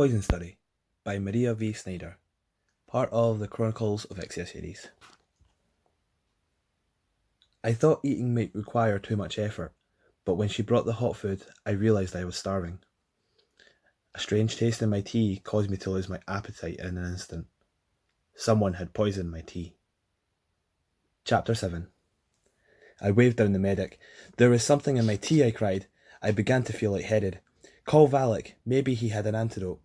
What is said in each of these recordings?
Poison Study by Maria V. Snyder, part of the Chronicles of Exia series. I thought eating might require too much effort, but when she brought the hot food, I realised I was starving. A strange taste in my tea caused me to lose my appetite in an instant. Someone had poisoned my tea. Chapter 7. I waved down the medic. "There is something in my tea," I cried. I began to feel lightheaded. "Call Valek, maybe he had an antidote."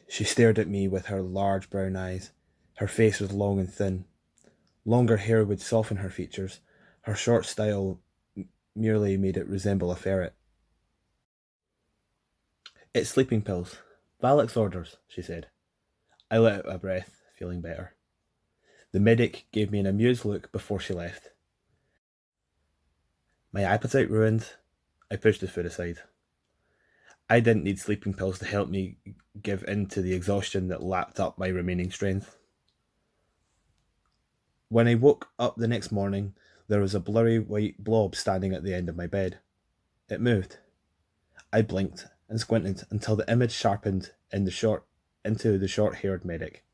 She stared at me with her large brown eyes. Her face was long and thin. Longer hair would soften her features. Her short style merely made it resemble a ferret. "It's sleeping pills. Valek's orders," she said. I let out a breath, feeling better. The medic gave me an amused look before she left. My appetite ruined, I pushed the food aside. I didn't need sleeping pills to help me give in to the exhaustion that lapped up my remaining strength. When I woke up the next morning, there was a blurry white blob standing at the end of my bed. It moved. I blinked and squinted until the image sharpened into the short-haired medic.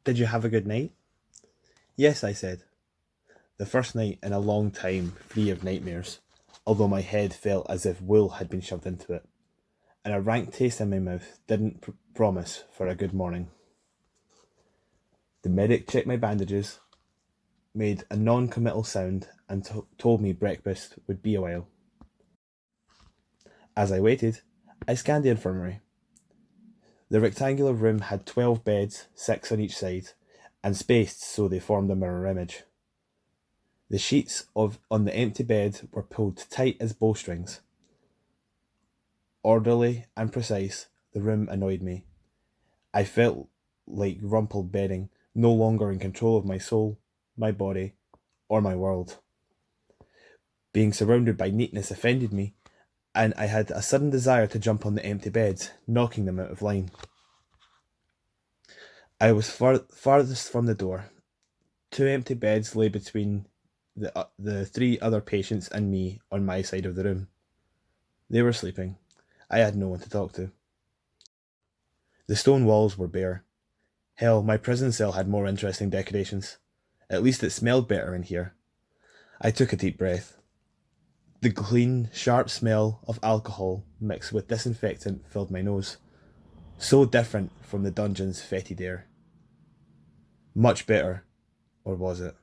"Did you have a good night?" "Yes," I said. The first night in a long time free of nightmares, although my head felt as if wool had been shoved into it, and a rank taste in my mouth didn't promise for a good morning. The medic checked my bandages, made a non-committal sound, and told me breakfast would be a while. As I waited, I scanned the infirmary. The rectangular room had 12 beds, 6 on each side, and spaced so they formed a mirror image. The sheets on the empty bed were pulled tight as bowstrings. Orderly and precise, the room annoyed me. I felt like rumpled bedding, no longer in control of my soul, my body, or my world. Being surrounded by neatness offended me, and I had a sudden desire to jump on the empty beds, knocking them out of line. I was farthest from the door. 2 empty beds lay between the 3 other patients and me on my side of the room. They were sleeping. I had no one to talk to. The stone walls were bare. Hell, my prison cell had more interesting decorations. At least it smelled better in here. I took a deep breath. The clean, sharp smell of alcohol mixed with disinfectant filled my nose. So different from the dungeon's fetid air. Much better, or was it?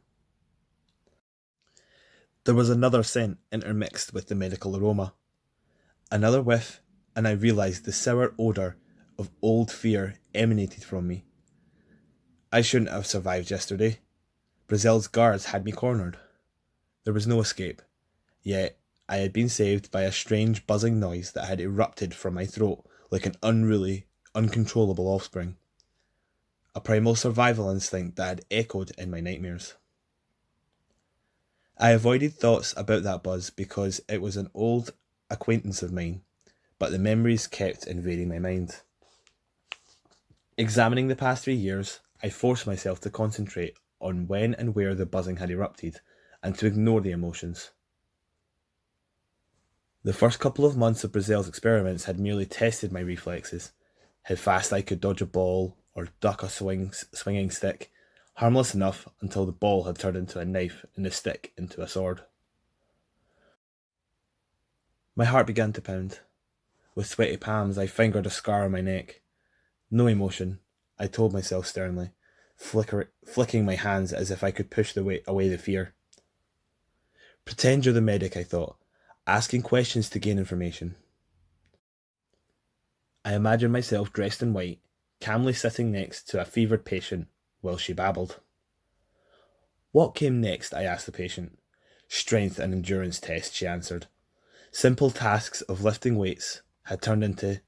There was another scent intermixed with the medical aroma. Another whiff, and I realised the sour odour of old fear emanated from me. I shouldn't have survived yesterday. Brazil's guards had me cornered. There was no escape, yet I had been saved by a strange buzzing noise that had erupted from my throat like an unruly, uncontrollable offspring. A primal survival instinct that had echoed in my nightmares. I avoided thoughts about that buzz because it was an old acquaintance of mine, but the memories kept invading my mind. Examining the past 3 years, I forced myself to concentrate on when and where the buzzing had erupted, and to ignore the emotions. The first couple of months of Brazil's experiments had merely tested my reflexes, how fast I could dodge a ball or duck a swinging stick, harmless enough until the ball had turned into a knife and the stick into a sword. My heart began to pound. With sweaty palms, I fingered a scar on my neck. No emotion, I told myself sternly, flicking my hands as if I could push away the fear. Pretend you're the medic, I thought, asking questions to gain information. I imagined myself dressed in white, calmly sitting next to a fevered patient while she babbled. "What came next?" I asked the patient. "Strength and endurance test," she answered. Simple tasks of lifting weights had turned into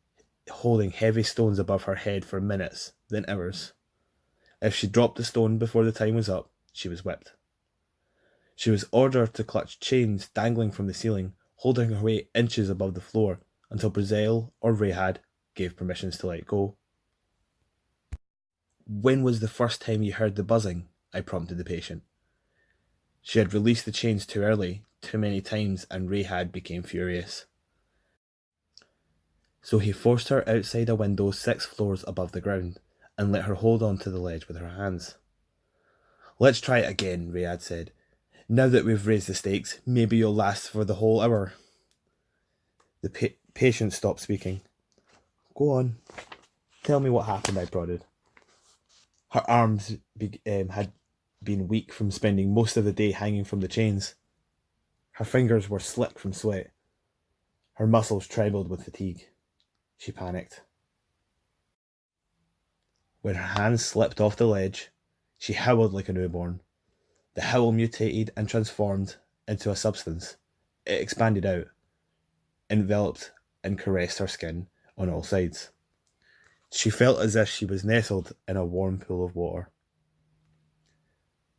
holding heavy stones above her head for minutes, then hours. If she dropped the stone before the time was up, she was whipped. She was ordered to clutch chains dangling from the ceiling, holding her weight inches above the floor until Brazil or Rayhad gave permissions to let go. "When was the first time you heard the buzzing?" I prompted the patient. She had released the chains too early, too many times, and Rayhad became furious. So he forced her outside a window 6 floors above the ground and let her hold on to the ledge with her hands. "Let's try it again," Riyadh said. "Now that we've raised the stakes, maybe you'll last for the whole hour." The patient stopped speaking. "Go on, tell me what happened," I prodded. Her arms had been weak from spending most of the day hanging from the chains. Her fingers were slick from sweat. Her muscles trembled with fatigue. She panicked. When her hands slipped off the ledge, she howled like a newborn. The howl mutated and transformed into a substance. It expanded out, enveloped and caressed her skin on all sides. She felt as if she was nestled in a warm pool of water.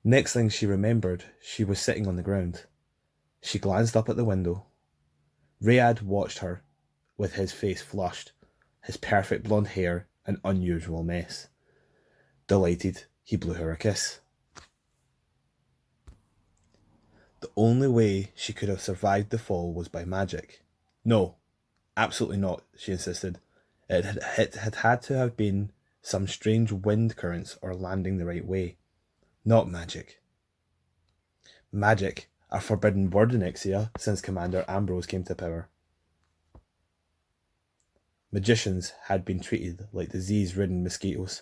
Next thing she remembered, she was sitting on the ground. She glanced up at the window. Riyadh watched her with his face flushed, his perfect blonde hair an unusual mess. Delighted, he blew her a kiss. The only way she could have survived the fall was by magic. No, absolutely not, she insisted. It had to have been some strange wind currents or landing the right way. Not magic. Magic, a forbidden word in Ixia since Commander Ambrose came to power. Magicians had been treated like disease-ridden mosquitoes.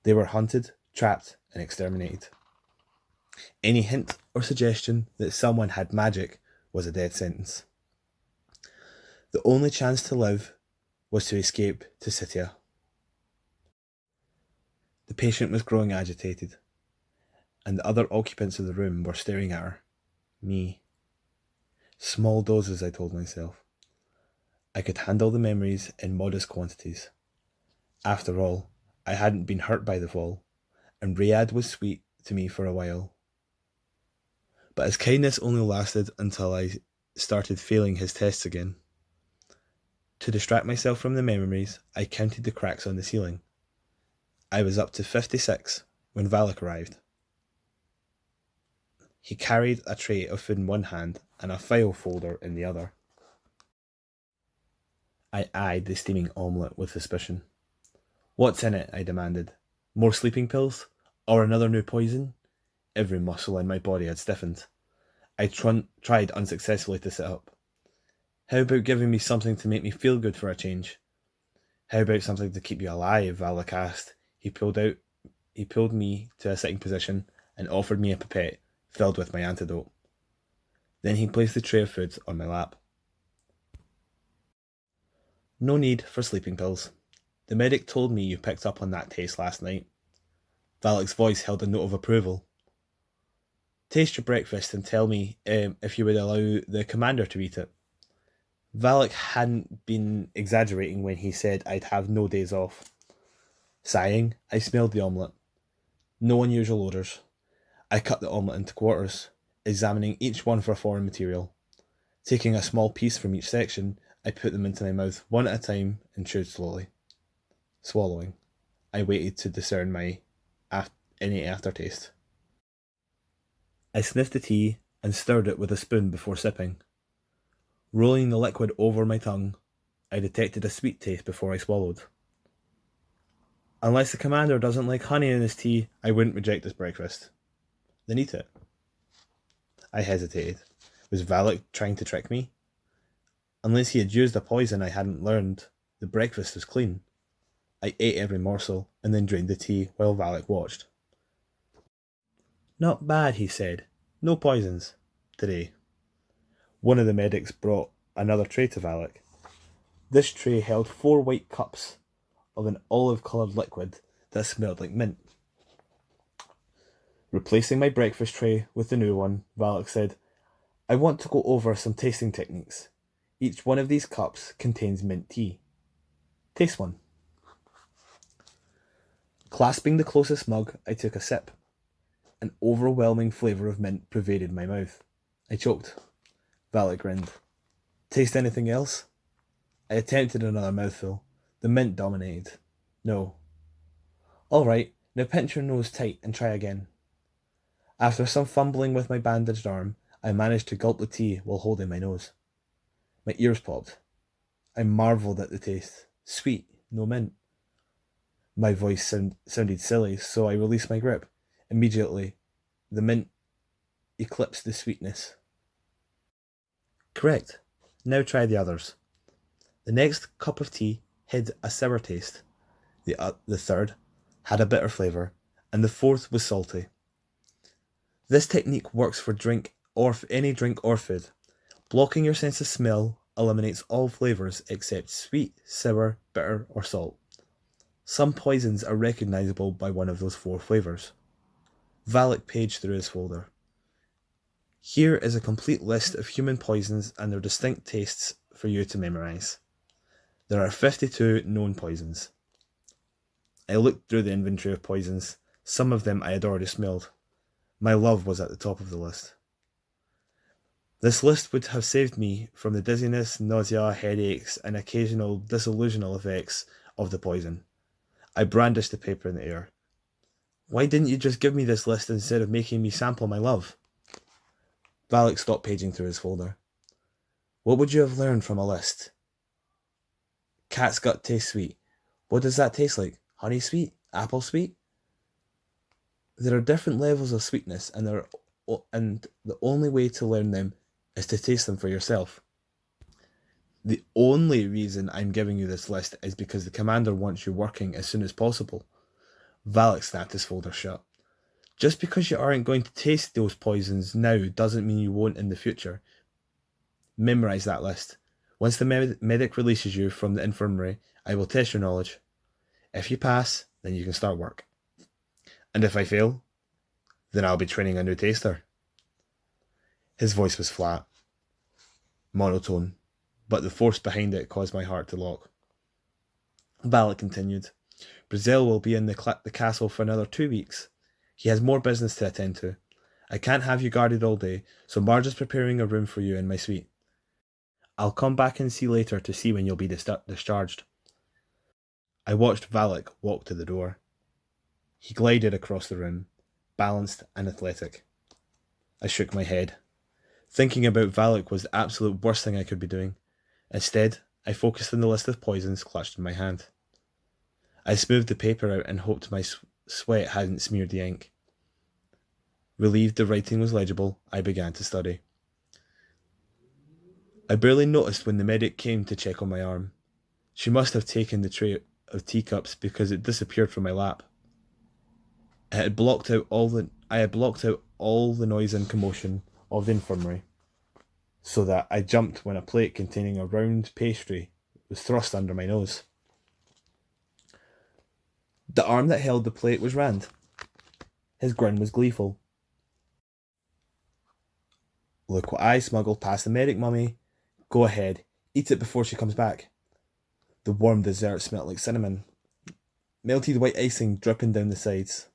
They were hunted, trapped, and exterminated. Any hint or suggestion that someone had magic was a death sentence. The only chance to live was to escape to Scythia. The patient was growing agitated, and the other occupants of the room were staring at her. Me. Small doses, I told myself. I could handle the memories in modest quantities. After all, I hadn't been hurt by the fall, and Riyadh was sweet to me for a while. But his kindness only lasted until I started failing his tests again. To distract myself from the memories, I counted the cracks on the ceiling. I was up to 56 when Valek arrived. He carried a tray of food in one hand and a file folder in the other. I eyed the steaming omelette with suspicion. "What's in it?" I demanded. "More sleeping pills? Or another new poison?" Every muscle in my body had stiffened. I tried unsuccessfully to sit up. "How about giving me something to make me feel good for a change?" "How about something to keep you alive?" Valek asked. He pulled me to a sitting position and offered me a pipette filled with my antidote. Then he placed the tray of food on my lap. "No need for sleeping pills. The medic told me you picked up on that taste last night." Valek's voice held a note of approval. "Taste your breakfast and tell me if you would allow the commander to eat it." Valek hadn't been exaggerating when he said I'd have no days off. Sighing, I smelled the omelette. No unusual odours. I cut the omelette into quarters, examining each one for foreign material. Taking a small piece from each section, I put them into my mouth one at a time and chewed slowly. Swallowing, I waited to discern any aftertaste. I sniffed the tea and stirred it with a spoon before sipping. Rolling the liquid over my tongue, I detected a sweet taste before I swallowed. Unless the commander doesn't like honey in his tea, I wouldn't reject this breakfast. Then eat it. I hesitated. Was Valek trying to trick me? Unless he had used a poison I hadn't learned, the breakfast was clean. I ate every morsel and then drained the tea while Valek watched. "Not bad," he said. "No poisons. Today." One of the medics brought another tray to Valek. This tray held 4 white cups of an olive-coloured liquid that smelled like mint. Replacing my breakfast tray with the new one, Valek said, "I want to go over some tasting techniques. Each one of these cups contains mint tea. Taste one." Clasping the closest mug, I took a sip. An overwhelming flavour of mint pervaded my mouth. I choked. Valek grinned. "Taste anything else?" I attempted another mouthful. The mint dominated. "No." "All right, now pinch your nose tight and try again." After some fumbling with my bandaged arm, I managed to gulp the tea while holding my nose. My ears popped. I marvelled at the taste. Sweet, no mint. My voice sounded silly, so I released my grip. Immediately, the mint eclipsed the sweetness. Correct. Now try the others. The next cup of tea had a sour taste. The third had a bitter flavour, and the fourth was salty. This technique works for any drink or food. Blocking your sense of smell eliminates all flavours except sweet, sour, bitter, or salt. Some poisons are recognisable by one of those four flavours. Valek paged through his folder. Here is a complete list of human poisons and their distinct tastes for you to memorise. There are 52 known poisons. I looked through the inventory of poisons. Some of them I had already smelled. My love was at the top of the list. This list would have saved me from the dizziness, nausea, headaches, and occasional disillusional effects of the poison. I brandished the paper in the air. Why didn't you just give me this list instead of making me sample my love? Valek stopped paging through his folder. What would you have learned from a list? Cat's gut tastes sweet. What does that taste like? Honey sweet? Apple sweet? There are different levels of sweetness, and the only way to learn them is to taste them for yourself. The only reason I'm giving you this list is because the commander wants you working as soon as possible. Valek snapped his folder shut. Just because you aren't going to taste those poisons now doesn't mean you won't in the future. Memorise that list. Once the medic releases you from the infirmary, I will test your knowledge. If you pass, then you can start work. And if I fail, then I'll be training a new taster. His voice was flat, monotone, but the force behind it caused my heart to lock. Valek continued. Brazil will be in the castle for another 2 weeks. He has more business to attend to. I can't have you guarded all day, so Marge is preparing a room for you in my suite. I'll come back and see later to see when you'll be discharged. I watched Valek walk to the door. He glided across the room, balanced and athletic. I shook my head. Thinking about Valek was the absolute worst thing I could be doing. Instead, I focused on the list of poisons clutched in my hand. I smoothed the paper out and hoped my sweat hadn't smeared the ink. Relieved the writing was legible, I began to study. I barely noticed when the medic came to check on my arm. She must have taken the tray of teacups because it disappeared from my lap. I had blocked out all the noise and commotion of the infirmary, so that I jumped when a plate containing a round pastry was thrust under my nose. The arm that held the plate was Rand. His grin was gleeful. Look what I smuggled past the medic, mummy. Go ahead, eat it before she comes back. The warm dessert smelt like cinnamon, melted white icing dripping down the sides,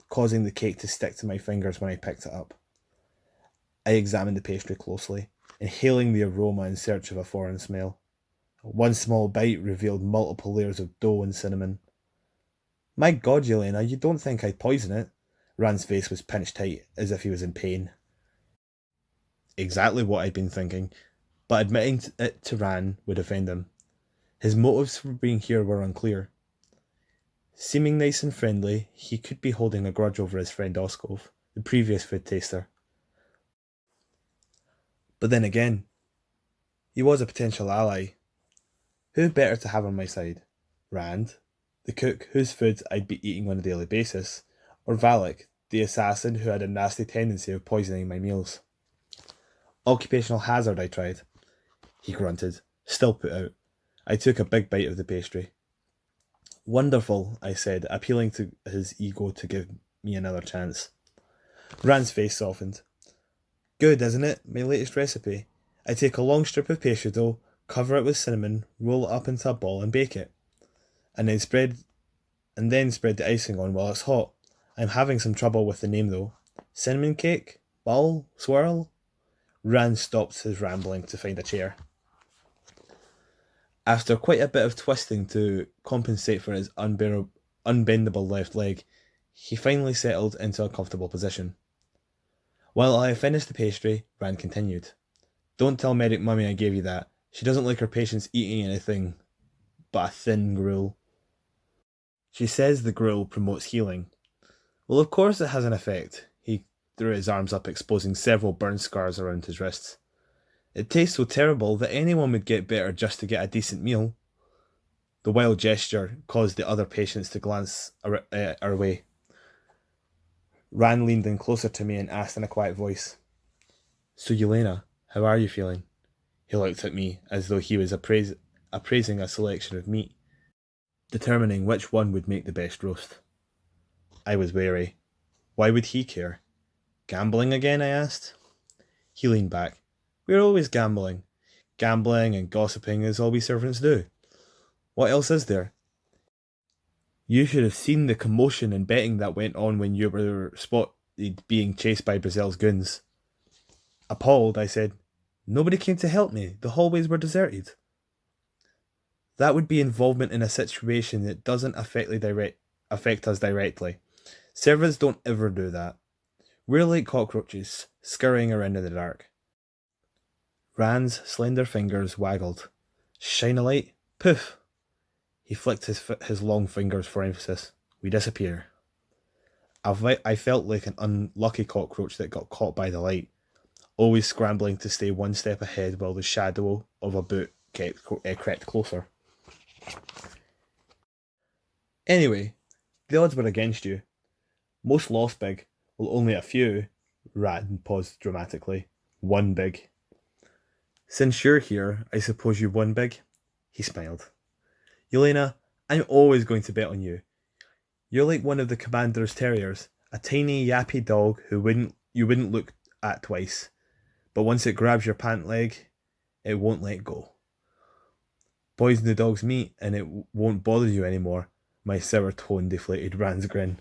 causing the cake to stick to my fingers when I picked it up. I examined the pastry closely, inhaling the aroma in search of a foreign smell. One small bite revealed multiple layers of dough and cinnamon. My God, Yelena, you don't think I'd poison it? Rand's face was pinched tight, as if he was in pain. Exactly what I'd been thinking, but admitting it to Rand would offend him. His motives for being here were unclear. Seeming nice and friendly, he could be holding a grudge over his friend Oskov, the previous food taster. But then again, he was a potential ally. Who better to have on my side? Rand, the cook whose food I'd be eating on a daily basis, or Valek, the assassin who had a nasty tendency of poisoning my meals? Occupational hazard, I tried. He grunted, still put out. I took a big bite of the pastry. Wonderful, I said, appealing to his ego to give me another chance. Rand's face softened. Good, isn't it? My latest recipe. I take a long strip of pastry dough, cover it with cinnamon, roll it up into a ball and bake it. And then spread the icing on while it's hot. I'm having some trouble with the name though. Cinnamon cake? Ball? Swirl? Rand stopped his rambling to find a chair. After quite a bit of twisting to compensate for his unbendable left leg, he finally settled into a comfortable position. While I finished the pastry, Rand continued. Don't tell Medic Mummy I gave you that. She doesn't like her patients eating anything but a thin gruel. She says the gruel promotes healing. Well, of course it has an effect. He threw his arms up, exposing several burn scars around his wrists. It tastes so terrible that anyone would get better just to get a decent meal. The wild gesture caused the other patients to glance our way. Rand leaned in closer to me and asked in a quiet voice, "So, Yelena, how are you feeling?" He looked at me as though he was appraising a selection of meat, determining which one would make the best roast. I was wary. Why would he care? Gambling again, I asked. He leaned back. We're always gambling. Gambling and gossiping is all we servants do. What else is there? You should have seen the commotion and betting that went on when you were spotted being chased by Brazil's goons. Appalled, I said, "Nobody came to help me. The hallways were deserted." That would be involvement in a situation that doesn't affect us directly. Servants don't ever do that. We're like cockroaches, scurrying around in the dark. Rand's slender fingers waggled. Shine a light. Poof! He flicked his long fingers for emphasis. We disappear. I felt like an unlucky cockroach that got caught by the light, always scrambling to stay one step ahead while the shadow of a boot crept closer. Anyway, the odds were against you. Most lost big. Well, only a few. Rand paused dramatically. Won big. Since you're here, I suppose you won big? He smiled. Yelena, I'm always going to bet on you. You're like one of the commander's terriers, a tiny yappy dog you wouldn't look at twice, but once it grabs your pant leg, it won't let go. Poison the dog's meat and it won't bother you anymore. My sour tone deflated Rand's grin.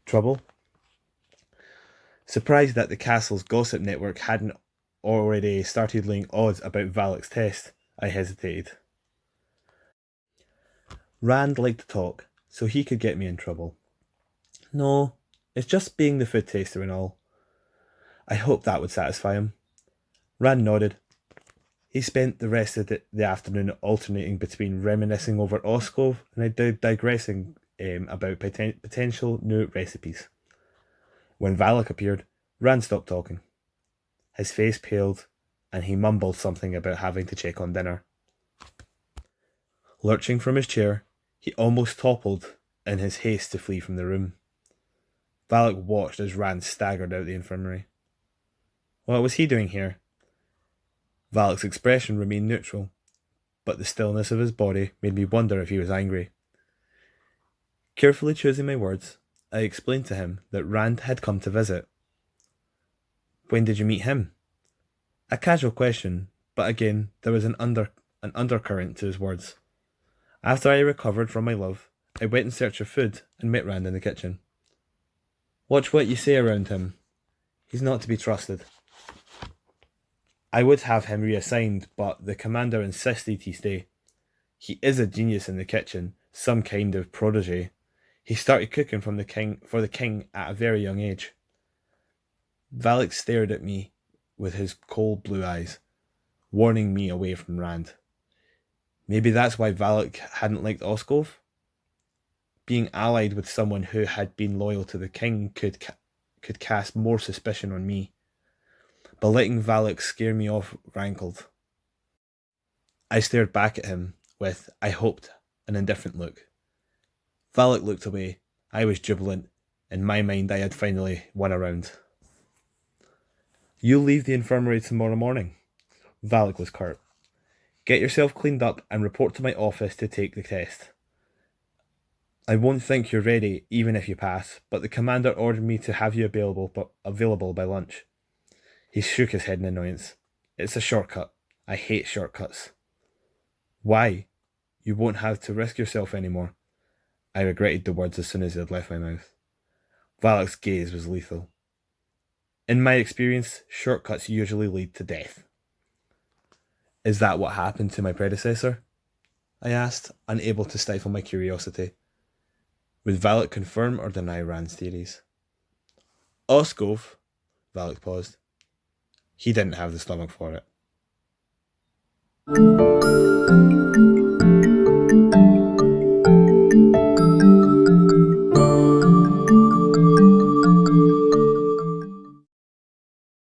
Trouble? Surprised that the castle's gossip network hadn't already started laying odds about Valek's test, I hesitated. Rand liked to talk, so he could get me in trouble. No, it's just being the food taster and all. I hoped that would satisfy him. Rand nodded. He spent the rest of the afternoon alternating between reminiscing over Oskov and digressing about potential new recipes. When Valek appeared, Rand stopped talking. His face paled, and he mumbled something about having to check on dinner. Lurching from his chair, he almost toppled in his haste to flee from the room. Valek watched as Rand staggered out the infirmary. What was he doing here? Valek's expression remained neutral, but the stillness of his body made me wonder if he was angry. Carefully choosing my words, I explained to him that Rand had come to visit. When did you meet him? A casual question, but again there was an undercurrent to his words. After I recovered from my love, I went in search of food and met Rand in the kitchen. Watch what you say around him. He's not to be trusted. I would have him reassigned, but the commander insisted he stay. He is a genius in the kitchen, some kind of prodigy. He started cooking for the king at a very young age. Valek stared at me with his cold blue eyes, warning me away from Rand. Maybe that's why Valek hadn't liked Oskov? Being allied with someone who had been loyal to the king could cast more suspicion on me. But letting Valek scare me off rankled. I stared back at him with, I hoped, an indifferent look. Valek looked away. I was jubilant. In my mind, I had finally won a round. You'll leave the infirmary tomorrow morning. Valek was curt. Get yourself cleaned up and report to my office to take the test. I won't think you're ready, even if you pass, but the commander ordered me to have you available by lunch. He shook his head in annoyance. It's a shortcut. I hate shortcuts. Why? You won't have to risk yourself anymore. I regretted the words as soon as they had left my mouth. Valek's gaze was lethal. In my experience, shortcuts usually lead to death. Is that what happened to my predecessor? I asked, unable to stifle my curiosity. Would Valek confirm or deny Rand's theories? Oskov, Valek paused. He didn't have the stomach for it.